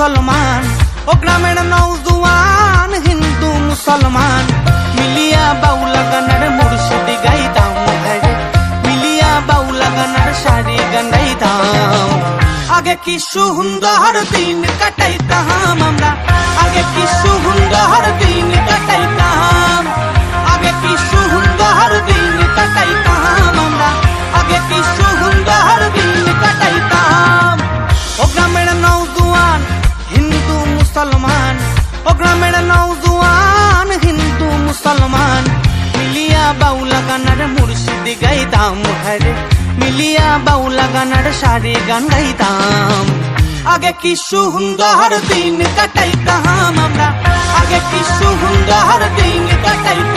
মুসলমান, ও গ্রামের নওজোয়ান হিন্দু মুসলমান মিলিয়া বাউলা গানের মুর্শিদি গাইতাম, মিলিয়া বাউলা গানের শাড়ি গান গাইতাম। আগে কি সুন্দর দিন কাটাইতাম আমরা, আগে কি সুন্দর দিন কাটাইতাম, আগে কি সুন্দর দিন কাটাইতাম আমরা, আগে কি সুন্দর দিন কাটাইতাম। ও গ্রামের নওজোয়ান হিন্দু মুসলমান, ও গ্রামের নওজোয়ান হিন্দু মুসলমান মিলিয়া বাউলা গানের মুর্শিদি গাইতাম, হরে মিলিয়া বাউলা গানের শাড়ি গান গাইতাম। আগে কি সুন্দর দিন কাটাইতাম আমরা, আগে কি সুন্দর দিন কাটাইতাম।